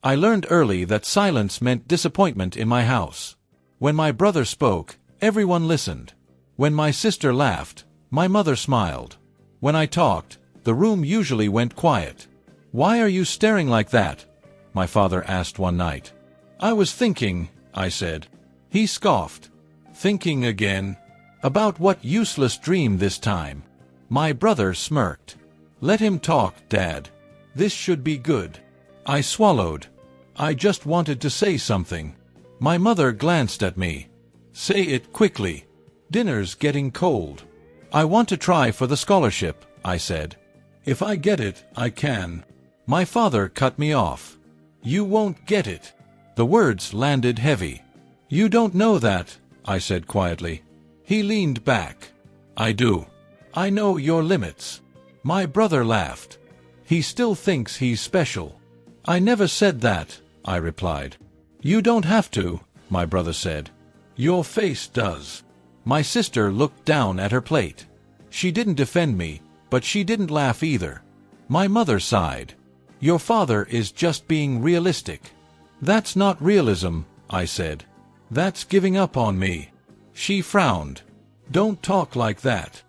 I learned early that silence meant disappointment in my house. When my brother spoke, everyone listened. When my sister laughed, my mother smiled. When I talked, the room usually went quiet. "Why are you staring like that?" my father asked one night. "I was thinking," I said. He scoffed. "Thinking again? About what useless dream this time?" My brother smirked. "Let him talk, Dad. This should be good." I swallowed. I just wanted to say something. My mother glanced at me. "Say it quickly. Dinner's getting cold." "I want to try for the scholarship," I said. "If I get it, I can." My father cut me off. "You won't get it." The words landed heavy. "You don't know that," I said quietly. He leaned back. "I do. I know your limits." My brother laughed. "He still thinks he's special." "I never said that," I replied. "You don't have to," my brother said. "Your face does." My sister looked down at her plate. She didn't defend me, but she didn't laugh either. My mother sighed. "Your father is just being realistic." "That's not realism," I said. "That's giving up on me." She frowned. "Don't talk like that."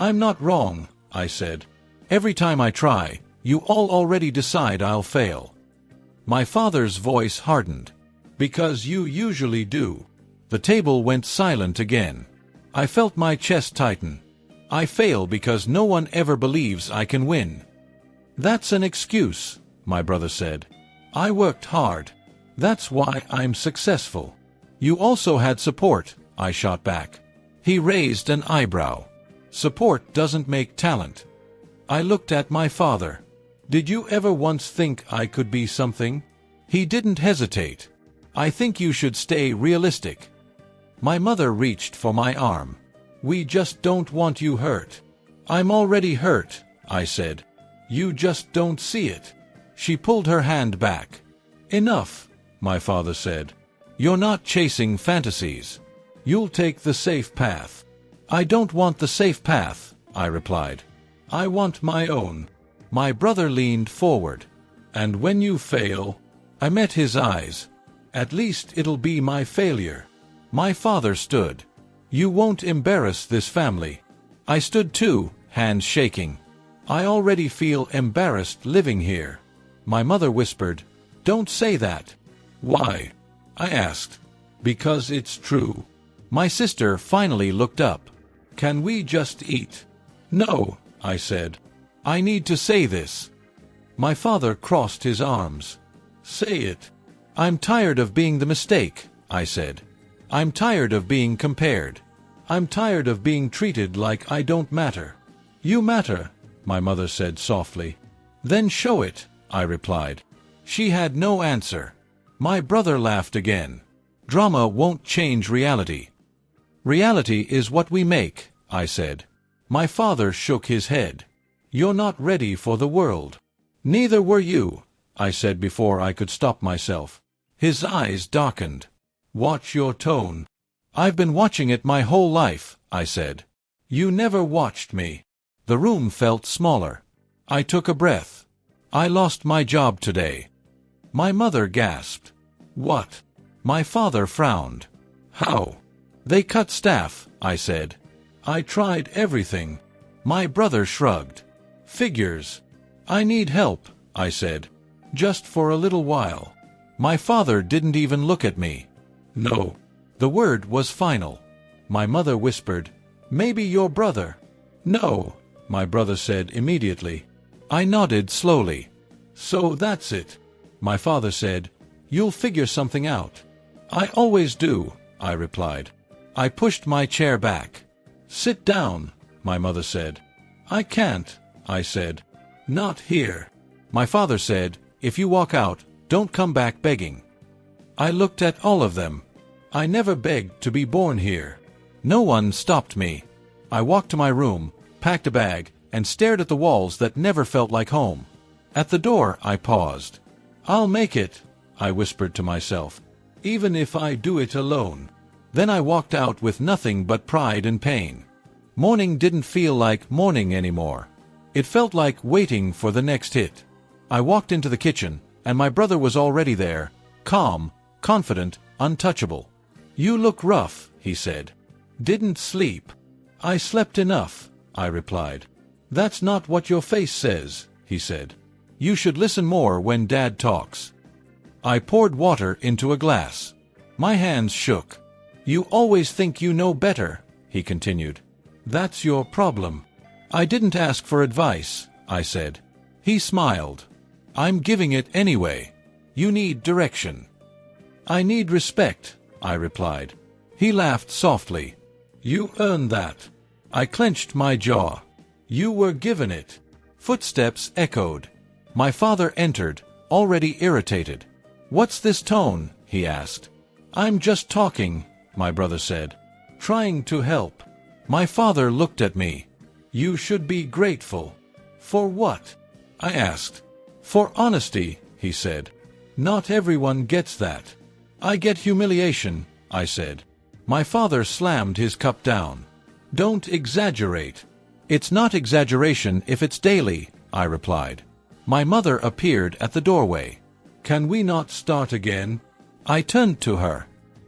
"I'm not wrong," I said. "Every time I try, you all already decide I'll fail." My father's voice hardened. "Because you usually do." The table went silent again. I felt my chest tighten. "I fail because no one ever believes I can win." "That's an excuse," my brother said. "I worked hard. That's why I'm successful." "You also had support," I shot back. He raised an eyebrow. "Support doesn't make talent." I looked at my father. "Did you ever once think I could be something?" He didn't hesitate. "I think you should stay realistic." My mother reached for my arm. "We just don't want you hurt." "I'm already hurt," I said. "You just don't see it." She pulled her hand back. "Enough," my father said. "You're not chasing fantasies. You'll take the safe path." "I don't want the safe path," I replied. "I want my own." My brother leaned forward. "And when you fail?" I met his eyes. "At least it'll be my failure." My father stood. "You won't embarrass this family." I stood too, hands shaking. "I already feel embarrassed living here." My mother whispered, "Don't say that." "Why?" I asked. "Because it's true." My sister finally looked up. "Can we just eat?" "No," I said. "I need to say this." My father crossed his arms. "Say it." "I'm tired of being the mistake," I said. "I'm tired of being compared. I'm tired of being treated like I don't matter." "You matter," my mother said softly. "Then show it," I replied. She had no answer. My brother laughed again. "Drama won't change reality." "Reality is what we make," I said. My father shook his head. "You're not ready for the world." "Neither were you," I said before I could stop myself. His eyes darkened. "Watch your tone." "I've been watching it my whole life," I said. "You never watched me." The room felt smaller. I took a breath. "I lost my job today." My mother gasped. "What?" My father frowned. "How?" "They cut staff," I said. "I tried everything." My brother shrugged. "Figures." "I need help," I said. "Just for a little while." My father didn't even look at me. "No." The word was final. My mother whispered, "Maybe your brother." "No," my brother said immediately. I nodded slowly. "So that's it," my father said. "You'll figure something out." "I always do," I replied. I pushed my chair back. "Sit down," my mother said. "I can't," I said. "Not here." My father said, "If you walk out, don't come back begging." I looked at all of them. I never begged to be born here. No one stopped me. I walked to my room, packed a bag, and stared at the walls that never felt like home. At the door, I paused. "I'll make it," I whispered to myself, "even if I do it alone." Then I walked out with nothing but pride and pain. Morning didn't feel like morning anymore. It felt like waiting for the next hit. I walked into the kitchen, and my brother was already there, calm, confident, untouchable. "You look rough," he said. "Didn't sleep?" "I slept enough," I replied. "That's not what your face says," he said. "You should listen more when Dad talks." I poured water into a glass. My hands shook. "You always think you know better," he continued. "That's your problem." "I didn't ask for advice," I said. He smiled. "I'm giving it anyway. You need direction." "I need respect," I replied. He laughed softly. "You earned that." I clenched my jaw. "You were given it." Footsteps echoed. My father entered, already irritated. "What's this tone?" he asked. "I'm just talking," my brother said. "Trying to help." My father looked at me. "You should be grateful." "For what?" I asked. "For honesty," he said. "Not everyone gets that." "I get humiliation," I said. My father slammed his cup down. "Don't exaggerate." "It's not exaggeration if it's daily," I replied. My mother appeared at the doorway. "Can we not start again?" I turned to her.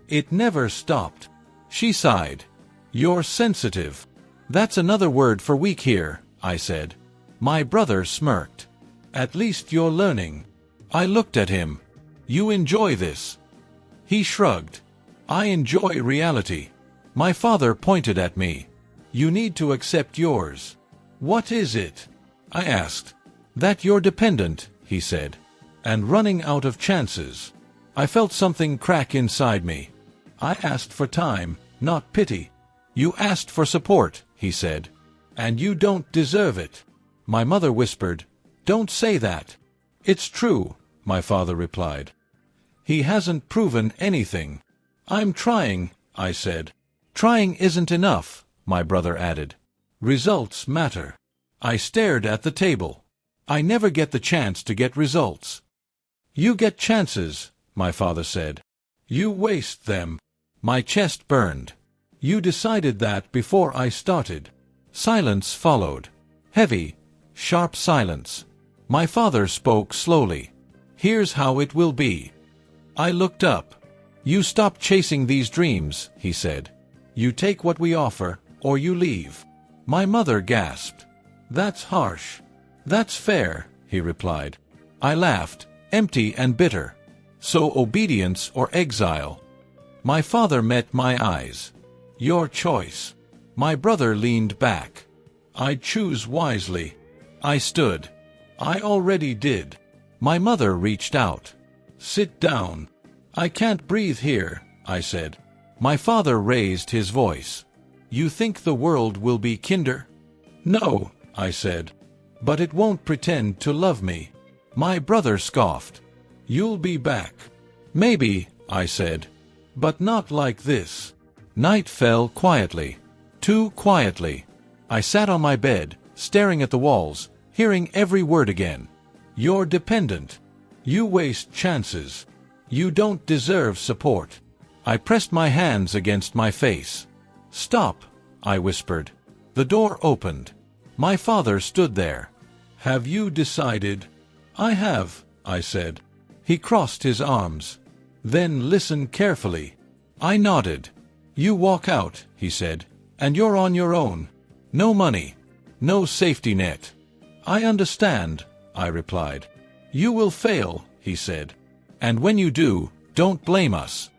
"It never stopped." She sighed. "You're sensitive." "That's another word for weak here," I said. My brother smirked. "At least you're learning." I looked at him. "You enjoy this?" He shrugged. "I enjoy reality." My father pointed at me. "You need to accept yours." "What is it?" I asked. "That you're dependent," he said. "And running out of chances." I felt something crack inside me. I asked for time, not pity. "You asked for support," he said. "And you don't deserve it." My mother whispered, "Don't say that." "It's true," my father replied. "He hasn't proven anything." "I'm trying," I said. "Trying isn't enough," my brother added. "Results matter." I stared at the table. "I never get the chance to get results." "You get chances," my father said. "You waste them." My chest burned. "You decided that before I started." Silence followed. Heavy, sharp silence. My father spoke slowly. "Here's how it will be." I looked up. "You stop chasing these dreams," he said. "You take what we offer, or you leave." My mother gasped. "That's harsh." "That's fair," he replied. I laughed, empty and bitter. "So obedience or exile?" My father met my eyes. "Your choice." My brother leaned back. "I choose wisely." I stood. "I already did." My mother reached out. "Sit down." "I can't breathe here," I said. My father raised his voice. "You think the world will be kinder?" "No," I said. "But it won't pretend to love me." My brother scoffed. "You'll be back." "Maybe," I said. "But not like this." Night fell quietly. Too quietly. I sat on my bed, staring at the walls, hearing every word again. "You're dependent. You waste chances. You don't deserve support." I pressed my hands against my face. "Stop," I whispered. The door opened. My father stood there. "Have you decided?" "I have," I said. He crossed his arms. "Then listen carefully." I nodded. "You walk out," he said, "and you're on your own. No money. No safety net." "I understand," I replied. "You will fail," he said. "And when you do, don't blame us."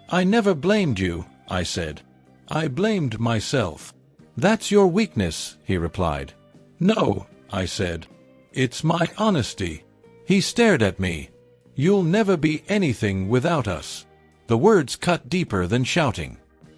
"I never blamed you," I said. "I blamed myself." "That's your weakness," he replied. "No," I said. "It's my honesty." He stared at me. "You'll never be anything without us." The words cut deeper than shouting.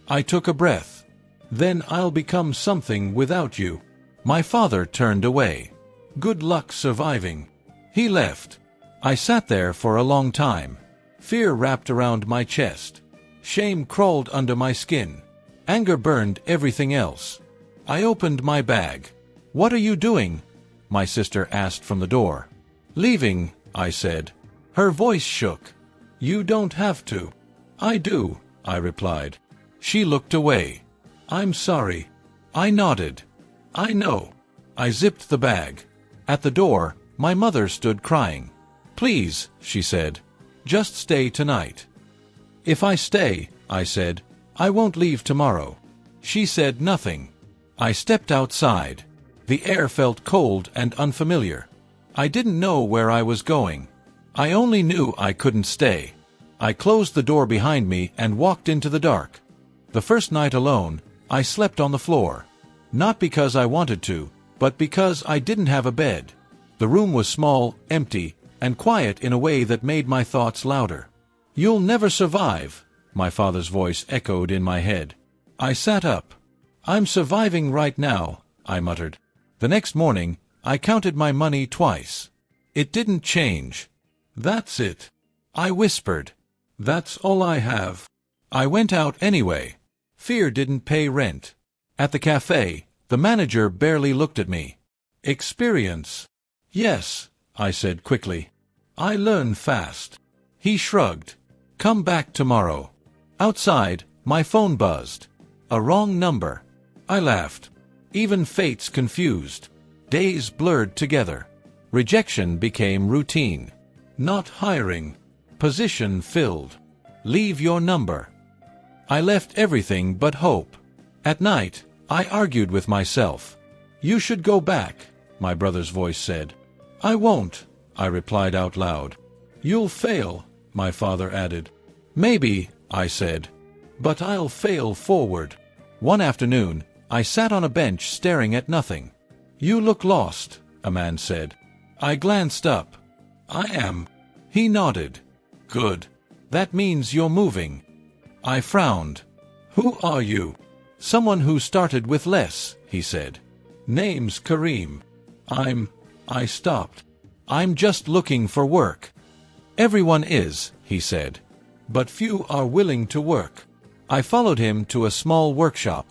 I took a breath. "Then I'll become something without you." My father turned away. "Good luck surviving." He left. I sat there for a long time. Fear wrapped around my chest. Shame crawled under my skin. Anger burned everything else. I opened my bag. "What are you doing?" my sister asked from the door. "Leaving," I said. Her voice shook. "You don't have to." "I do," I replied. She looked away. "I'm sorry." I nodded. "I know." I zipped the bag. At the door, my mother stood crying. "Please," she said. "Just stay tonight." "If I stay," I said, "I won't leave tomorrow." She said nothing. I stepped outside. The air felt cold and unfamiliar. I didn't know where I was going. I only knew I couldn't stay. I closed the door behind me and walked into the dark. The first night alone, I slept on the floor. Not because I wanted to, but because I didn't have a bed. The room was small, empty, and quiet in a way that made my thoughts louder. "You'll never survive," my father's voice echoed in my head. I sat up. "I'm surviving right now," I muttered. The next morning, I counted my money twice. It didn't change. "That's it," I whispered. "That's all I have." I went out anyway. Fear didn't pay rent. At the cafe, the manager barely looked at me. "Experience?" "Yes," I said quickly. "I learn fast." He shrugged. "Come back tomorrow." Outside, my phone buzzed. A wrong number. I laughed. Even fate's confused. Days blurred together. Rejection became routine. Not hiring. Position filled. Leave your number. I left everything but hope. At night, I argued with myself. "You should go back," my brother's voice said. "I won't," I replied out loud. "You'll fail," my father added. "Maybe," I said. "But I'll fail forward." One afternoon, I sat on a bench staring at nothing. "You look lost," a man said. I glanced up. "I am." He nodded. "Good. That means you're moving." I frowned. "Who are you?" "Someone who started with less," he said. "Name's Kareem." I stopped. "I'm just looking for work." "Everyone is," he said. "But few are willing to work." I followed him to a small workshop.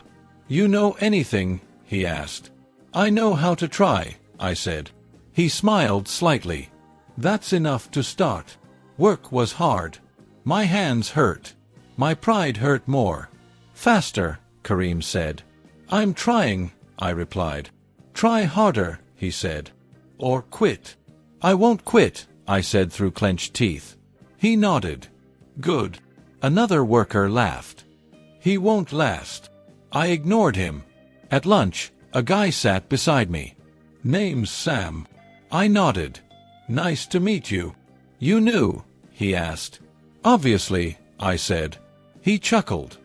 "You know anything?" he asked. "I know how to try," I said. He smiled slightly. "That's enough to start." Work was hard. My hands hurt. My pride hurt more. "Faster," Kareem said. "I'm trying," I replied. "Try harder," he said. "Or quit." "I won't quit," I said through clenched teeth. He nodded. "Good." Another worker laughed. "He won't last." I ignored him. At lunch, a guy sat beside me. "Name's Sam." I nodded. "Nice to meet you." "You knew?" he asked. "Obviously," I said. He chuckled.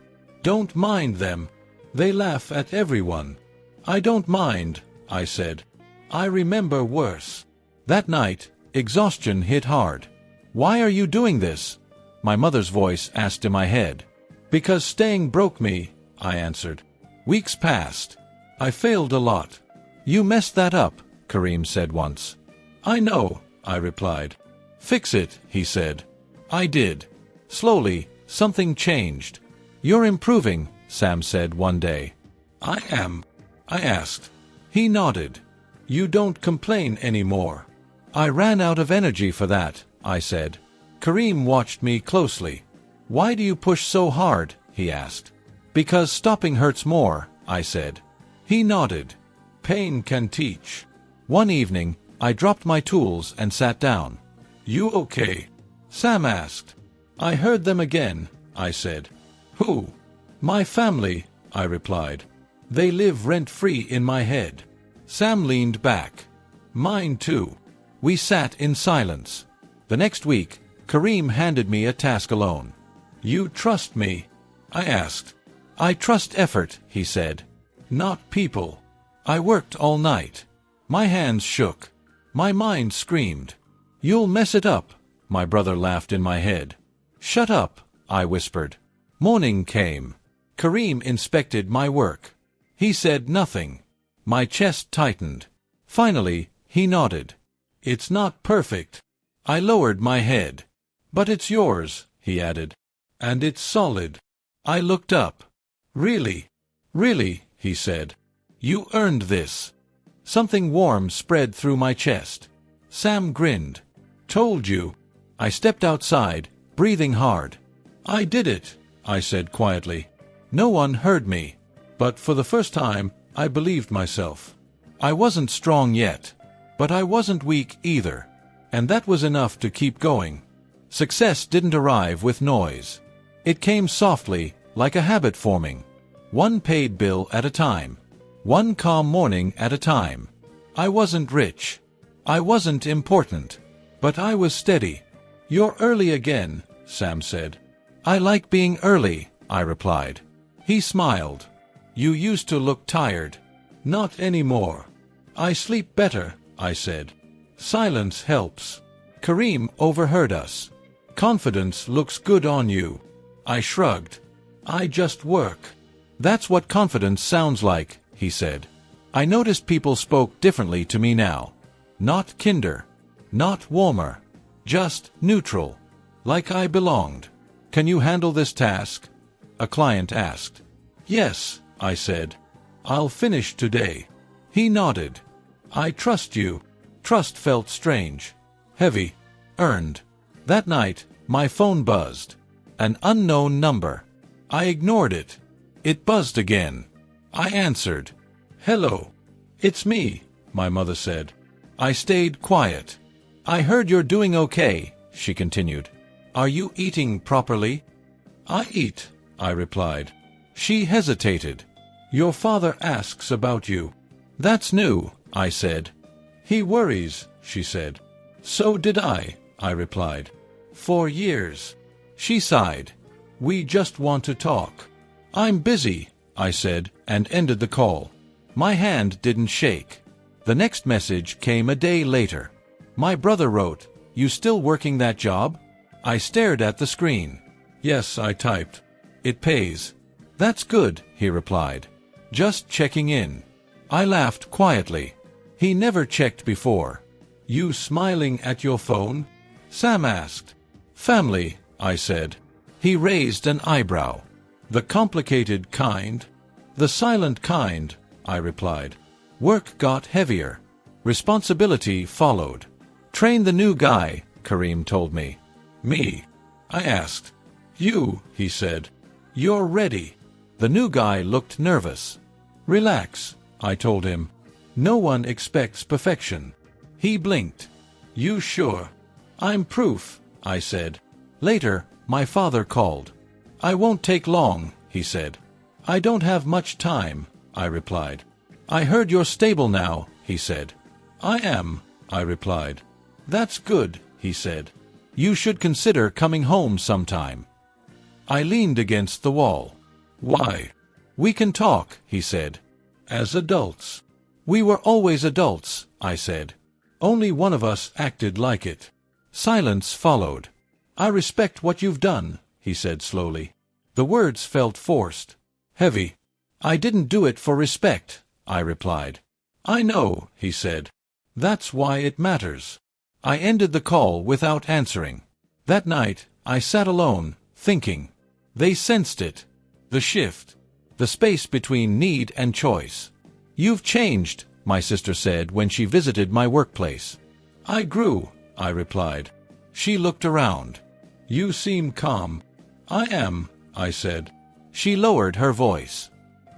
"Don't mind them. They laugh at everyone." "I don't mind," I said. "I remember worse." That night, exhaustion hit hard. "Why are you doing this?" my mother's voice asked in my head. "Because staying broke me," I answered. Weeks passed. I failed a lot. "You messed that up," Kareem said once. "I know," I replied. "Fix it," he said. I did. Slowly, something changed. "You're improving," Sam said one day. "I am," I asked. He nodded. "You don't complain anymore." I ran out of energy for that, I said. Kareem watched me closely. "Why do you push so hard?" he asked. "Because stopping hurts more," I said. He nodded. "Pain can teach." One evening, I dropped my tools and sat down. "You okay?" Sam asked. "I heard them again," I said. "Who?" "My family," I replied. "They live rent-free in my head." Sam leaned back. "Mine too." We sat in silence. The next week, Kareem handed me a task alone. "You trust me?" I asked. "I trust effort," he said. "Not people." I worked all night. My hands shook. My mind screamed. "You'll mess it up," my brother laughed in my head. "Shut up," I whispered. Morning came. Kareem inspected my work. He said nothing. My chest tightened. Finally, he nodded. "It's not perfect." I lowered my head. "But it's yours," he added. "And it's solid." I looked up. "Really?" "Really," he said. "You earned this." Something warm spread through my chest. Sam grinned. "Told you." I stepped outside, breathing hard. "I did it," I said quietly. No one heard me. But for the first time, I believed myself. I wasn't strong yet. But I wasn't weak either. And that was enough to keep going. Success didn't arrive with noise. It came softly, like a habit forming. One paid bill at a time. One calm morning at a time. I wasn't rich. I wasn't important. But I was steady. "You're early again," Sam said. "I like being early," I replied. He smiled. "You used to look tired." "Not anymore. I sleep better," I said. Silence helps. Kareem overheard us. "Confidence looks good on you." I shrugged. "I just work." "That's what confidence sounds like," he said. I noticed people spoke differently to me now. Not kinder. Not warmer. Just neutral. Like I belonged. "Can you handle this task?" a client asked. "Yes," I said. "I'll finish today." He nodded. "I trust you." Trust felt strange. Heavy. Earned. That night, my phone buzzed. An unknown number. I ignored it. It buzzed again. I answered. "Hello. It's me," my mother said. I stayed quiet. "I heard you're doing okay," she continued. "Are you eating properly?" "I eat," I replied. She hesitated. "Your father asks about you." "That's new," I said. "He worries," she said. "So did I replied. "For years." She sighed. "We just want to talk." "I'm busy," I said, and ended the call. My hand didn't shake. The next message came a day later. My brother wrote, "You still working that job?" I stared at the screen. "Yes," I typed. "It pays." "That's good," he replied. "Just checking in." I laughed quietly. He never checked before. "You smiling at your phone?" Sam asked. "Family," I said. He raised an eyebrow. "The complicated kind?" "The silent kind," I replied. Work got heavier. Responsibility followed. "Train the new guy," Kareem told me. "Me?" I asked. "You," he said. "You're ready." The new guy looked nervous. "Relax," I told him. "No one expects perfection." He blinked. "You sure?" "I'm proof," I said. Later, my father called. "I won't take long," he said. "I don't have much time," I replied. "I heard you're stable now," he said. "I am," I replied. "That's good," he said. "You should consider coming home sometime." I leaned against the wall. "Why?" "We can talk," he said. "As adults." "We were always adults," I said. "Only one of us acted like it." Silence followed. "I respect what you've done," he said slowly. The words felt forced. Heavy. "I didn't do it for respect," I replied. "I know," he said. "That's why it matters." I ended the call without answering. That night, I sat alone, thinking. They sensed it. The shift. The space between need and choice. "You've changed," my sister said when she visited my workplace. "I grew," I replied. She looked around. "You seem calm." "I am," I said. She lowered her voice.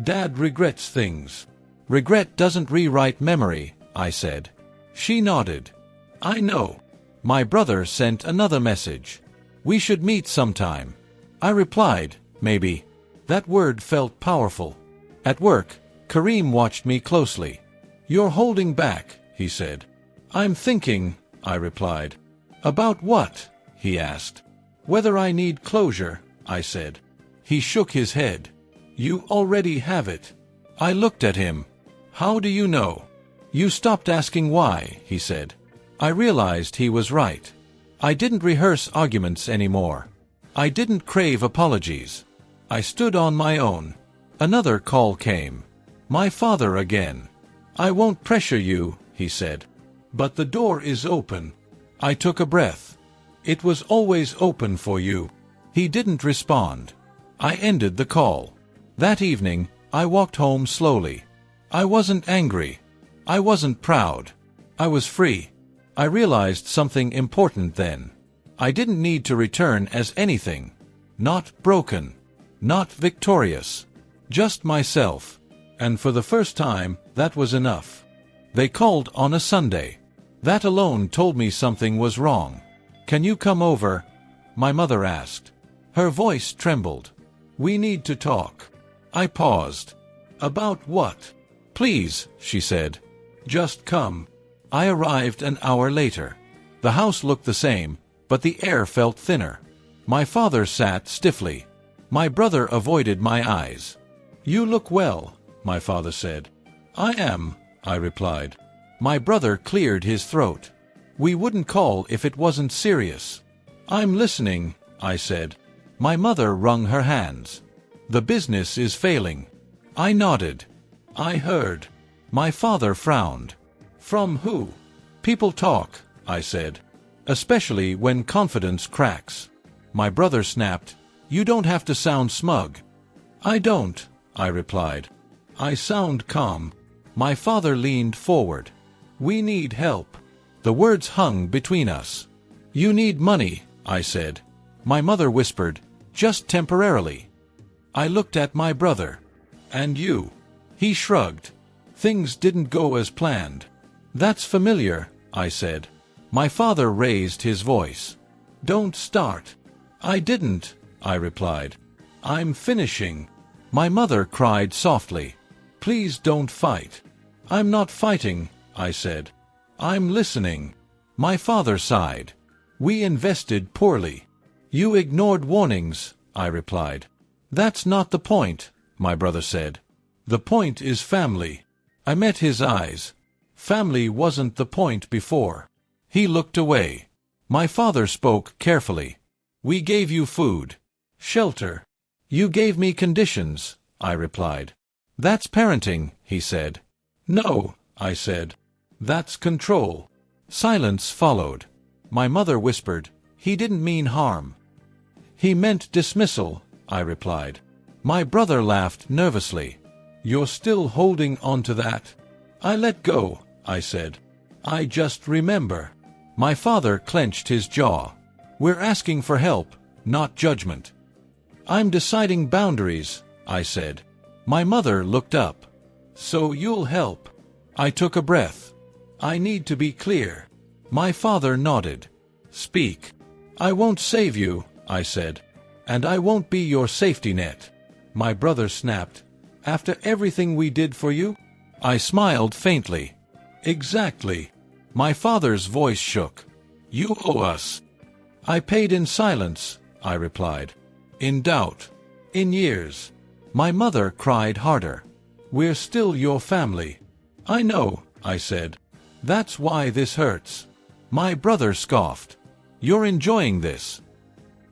"Dad regrets things." "Regret doesn't rewrite memory," I said. She nodded. "I know." My brother sent another message. "We should meet sometime." I replied, "Maybe." That word felt powerful. At work, Kareem watched me closely. "You're holding back," he said. "I'm thinking," I replied. "About what?" he asked. "Whether I need closure," I said. He shook his head. "You already have it." I looked at him. "How do you know?" "You stopped asking why," he said. I realized he was right. I didn't rehearse arguments anymore. I didn't crave apologies. I stood on my own. Another call came. My father again. "I won't pressure you," he said. "But the door is open." I took a breath. "It was always open for you." He didn't respond. I ended the call. That evening, I walked home slowly. I wasn't angry. I wasn't proud. I was free. I realized something important then. I didn't need to return as anything. Not broken. Not victorious. Just myself. And for the first time, that was enough. They called on a Sunday. That alone told me something was wrong. "Can you come over?" my mother asked. Her voice trembled. "We need to talk." I paused. "About what?" "Please," she said. "Just come." I arrived an hour later. The house looked the same, but the air felt thinner. My father sat stiffly. My brother avoided my eyes. "You look well," my father said. "I am," I replied. My brother cleared his throat. "We wouldn't call if it wasn't serious." "I'm listening," I said. My mother wrung her hands. "The business is failing." I nodded. "I heard." My father frowned. "From who?" "People talk," I said. "Especially when confidence cracks." My brother snapped. "You don't have to sound smug." "I don't," I replied. "I sound calm." My father leaned forward. "We need help." The words hung between us. "You need money," I said. My mother whispered, "Just temporarily." I looked at my brother. "And you?" He shrugged. "Things didn't go as planned." "That's familiar," I said. My father raised his voice. "Don't start." "I didn't," I replied. "I'm finishing." My mother cried softly. "Please don't fight." "I'm not fighting," I said. "I'm listening." My father sighed. "We invested poorly." "You ignored warnings," I replied. "That's not the point," my brother said. "The point is family." I met his eyes. Family wasn't the point before. He looked away. My father spoke carefully. "We gave you food, shelter. You gave me conditions," I replied. "That's parenting," he said. "No," I said. "That's control." Silence followed. My mother whispered, "He didn't mean harm." "He meant dismissal," I replied. My brother laughed nervously. "You're still holding on to that?" "I let go," I said. "I just remember." My father clenched his jaw. "We're asking for help, not judgment." "I'm deciding boundaries," I said. My mother looked up. "So you'll help?" I took a breath. "I need to be clear." My father nodded. "Speak." "I won't save you," I said. "And I won't be your safety net." My brother snapped. "After everything we did for you?" I smiled faintly. "Exactly." My father's voice shook. "You owe us." "I paid in silence," I replied. "In doubt. In years." My mother cried harder. "We're still your family." "I know," I said. "That's why this hurts." My brother scoffed. "You're enjoying this."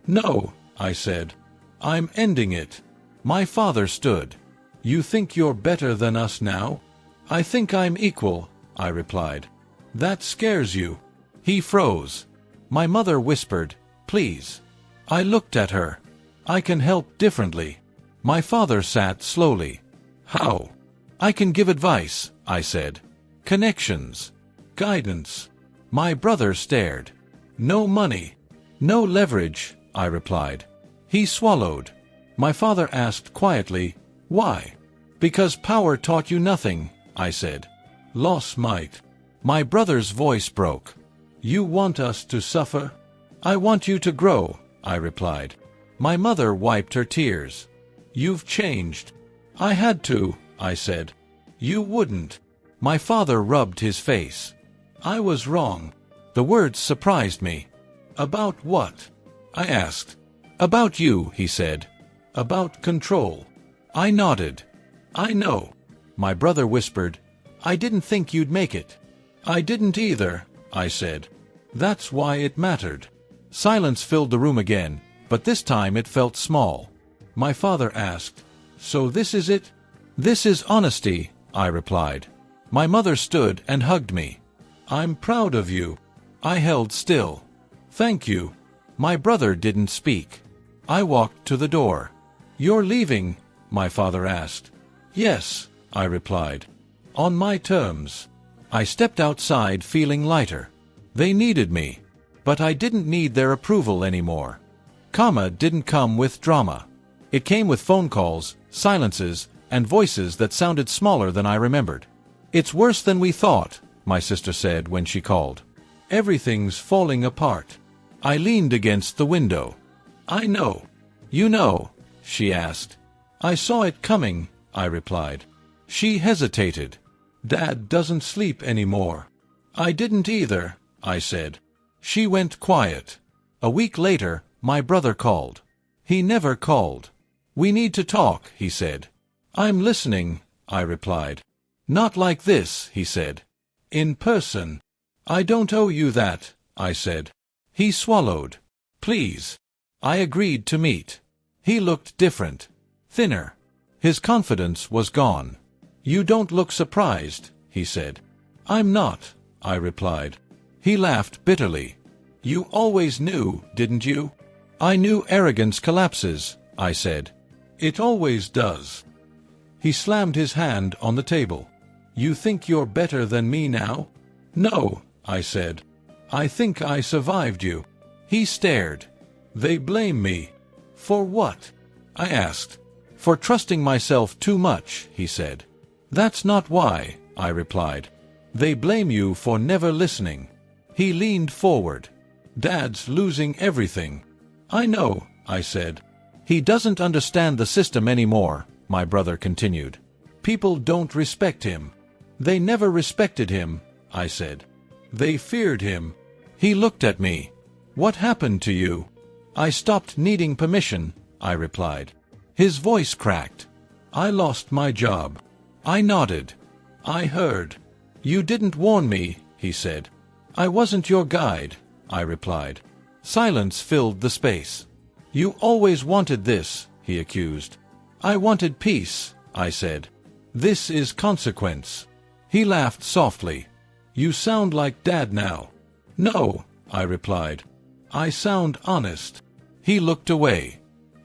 "No," I said. "I'm ending it." My father stood. "You think you're better than us now?" "I think I'm equal," I replied. "That scares you." He froze. My mother whispered, "Please." I looked at her. "I can help differently." My father sat slowly. "How?" "I can give advice," I said. "Connections. Guidance." My brother stared. "No money. No leverage," I replied. He swallowed. My father asked quietly, "Why?" "Because power taught you nothing," I said. "Loss might." My brother's voice broke. "You want us to suffer?" "I want you to grow," I replied. My mother wiped her tears. "You've changed." "I had to," I said. "You wouldn't." My father rubbed his face. "I was wrong." The words surprised me. "About what?" I asked. "About you," he said. "About control." I nodded. "I know." My brother whispered, "I didn't think you'd make it." "I didn't either," I said. "That's why it mattered." Silence filled the room again, but this time it felt small. My father asked, "So this is it?" "This is honesty," I replied. My mother stood and hugged me. "I'm proud of you." I held still. "Thank you." My brother didn't speak. I walked to the door. "You're leaving?" my father asked. "Yes," I replied. "On my terms." I stepped outside feeling lighter. They needed me. But I didn't need their approval anymore. Karma didn't come with drama. It came with phone calls, silences, and voices that sounded smaller than I remembered. "It's worse than we thought," my sister said when she called. Everything's falling apart. I leaned against the window. I know. You know? She asked. I saw it coming, I replied. She hesitated. Dad doesn't sleep anymore. I didn't either, I said. She went quiet. A week later, my brother called. He never called. We need to talk, he said. I'm listening, I replied. Not like this, he said. In person. I don't owe you that, I said. He swallowed. Please. I agreed to meet. He looked different. Thinner. His confidence was gone. You don't look surprised, he said. I'm not, I replied. He laughed bitterly. You always knew, didn't you? I knew arrogance collapses, I said. It always does. He slammed his hand on the table. You think you're better than me now? No, I said. I think I survived you. He stared. They blame me. For what? I asked. For trusting myself too much, he said. That's not why, I replied. They blame you for never listening. He leaned forward. Dad's losing everything. I know, I said. He doesn't understand the system anymore, my brother continued. People don't respect him. They never respected him, I said. They feared him. He looked at me. What happened to you? I stopped needing permission, I replied. His voice cracked. I lost my job. I nodded. I heard. You didn't warn me, he said. I wasn't your guide, I replied. Silence filled the space. You always wanted this, he accused. I wanted peace, I said. This is consequence. He laughed softly. You sound like Dad now. No, I replied. I sound honest. He looked away.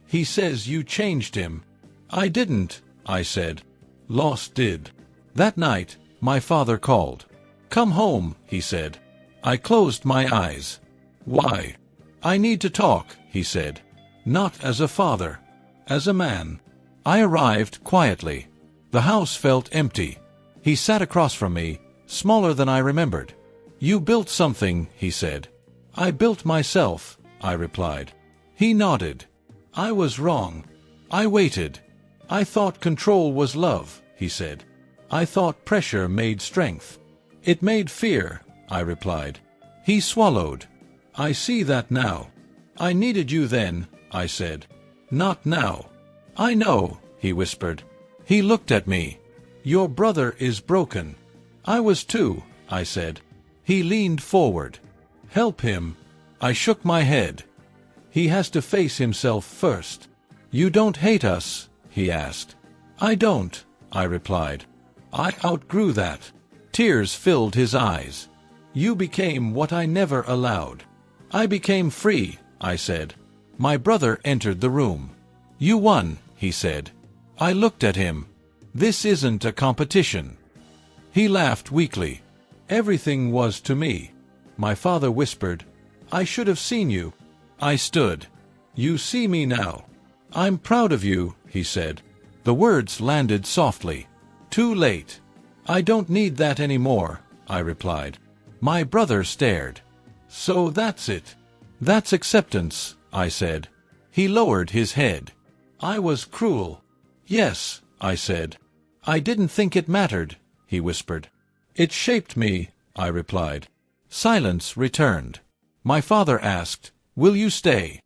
He says you changed him. I didn't, I said. Lost did. That night, my father called. Come home, he said. I closed my eyes. Why? I need to talk, he said. Not as a father. As a man. I arrived quietly. The house felt empty. He sat across from me, smaller than I remembered. You built something, he said. I built myself, I replied. He nodded. I was wrong. I waited. I thought control was love, he said. I thought pressure made strength. It made fear, I replied. He swallowed. I see that now. I needed you then, I said. Not now. I know, he whispered. He looked at me. Your brother is broken. I was too, I said. He leaned forward. Help him. I shook my head. He has to face himself first. You don't hate us, he asked. I don't, I replied. I outgrew that. Tears filled his eyes. You became what I never allowed. I became free, I said. My brother entered the room. You won, he said. I looked at him. This isn't a competition. He laughed weakly. Everything was to me. My father whispered, I should have seen you. I stood. You see me now. I'm proud of you, he said. The words landed softly. Too late. I don't need that anymore, I replied. My brother stared. So that's it. That's acceptance, I said. He lowered his head. I was cruel. Yes, I said. I didn't think it mattered, he whispered. It shaped me, I replied. Silence returned. My father asked, Will you stay?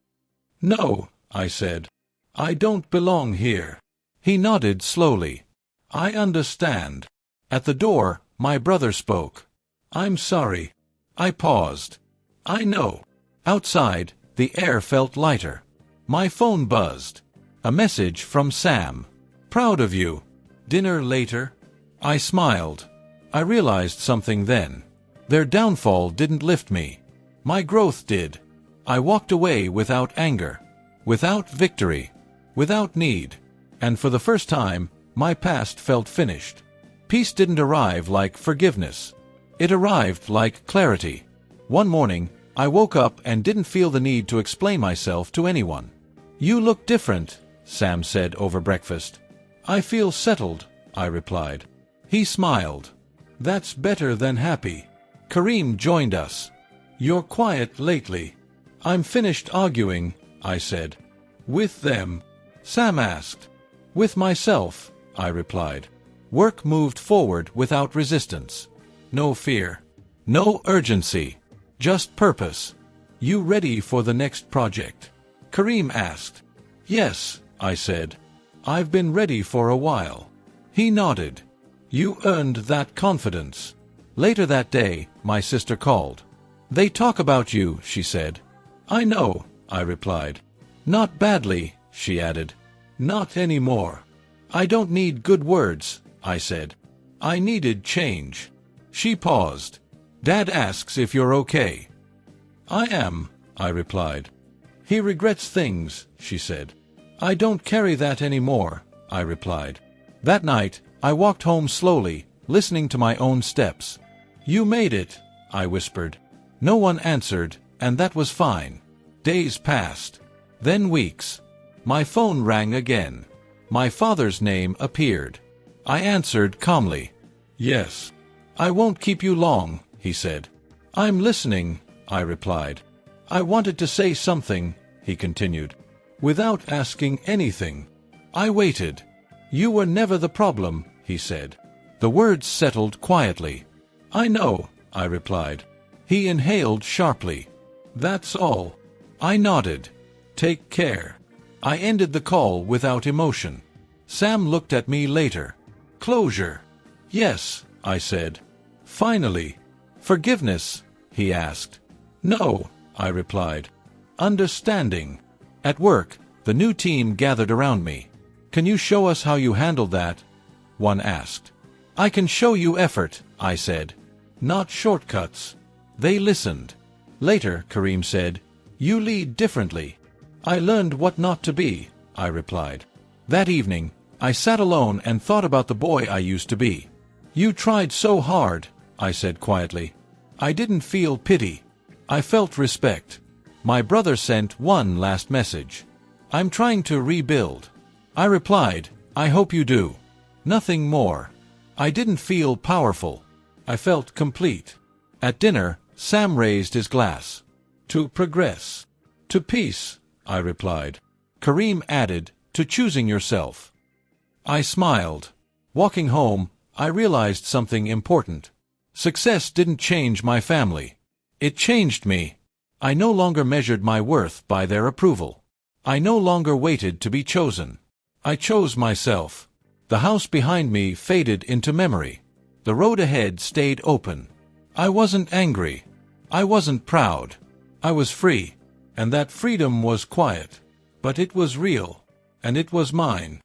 No, I said. I don't belong here. He nodded slowly. I understand. At the door, my brother spoke. I'm sorry. I paused. I know. Outside, the air felt lighter. My phone buzzed. A message from Sam. Proud of you. Dinner later? I smiled. I realized something then. Their downfall didn't lift me. My growth did. I walked away without anger, without victory, without need. And for the first time, my past felt finished. Peace didn't arrive like forgiveness. It arrived like clarity. One morning, I woke up and didn't feel the need to explain myself to anyone. You look different, Sam said over breakfast. I feel settled, I replied. He smiled. That's better than happy. Kareem joined us. You're quiet lately. I'm finished arguing, I said. With them? Sam asked. With myself, I replied. Work moved forward without resistance. No fear. No urgency. Just purpose. You ready for the next project? Kareem asked. Yes, I said. I've been ready for a while. He nodded. You earned that confidence. Later that day, my sister called. They talk about you, she said. I know, I replied. Not badly, she added. Not anymore. I don't need good words, I said. I needed change. She paused. Dad asks if you're okay. I am, I replied. He regrets things, she said. I don't carry that anymore, I replied. That night, I walked home slowly, listening to my own steps. You made it, I whispered. No one answered, and that was fine. Days passed. Then weeks. My phone rang again. My father's name appeared. I answered calmly. Yes. I won't keep you long, he said. I'm listening, I replied. I wanted to say something, he continued. Without asking anything. I waited. You were never the problem, he said. The words settled quietly. I know, I replied. He inhaled sharply. That's all. I nodded. Take care. I ended the call without emotion. Sam looked at me later. Closure. Yes, I said. Finally. Forgiveness, he asked. No, I replied. Understanding. At work, the new team gathered around me. Can you show us how you handled that? One asked. I can show you effort, I said. Not shortcuts. They listened. Later, Kareem said, you lead differently. I learned what not to be, I replied. That evening, I sat alone and thought about the boy I used to be. You tried so hard, I said quietly. I didn't feel pity. I felt respect. My brother sent one last message. I'm trying to rebuild. I replied, I hope you do. Nothing more. I didn't feel powerful. I felt complete. At dinner, Sam raised his glass. To progress. To peace, I replied. Kareem added, to choosing yourself. I smiled. Walking home, I realized something important. Success didn't change my family. It changed me. I no longer measured my worth by their approval. I no longer waited to be chosen. I chose myself. The house behind me faded into memory. The road ahead stayed open. I wasn't angry. I wasn't proud. I was free. And that freedom was quiet. But it was real. And it was mine.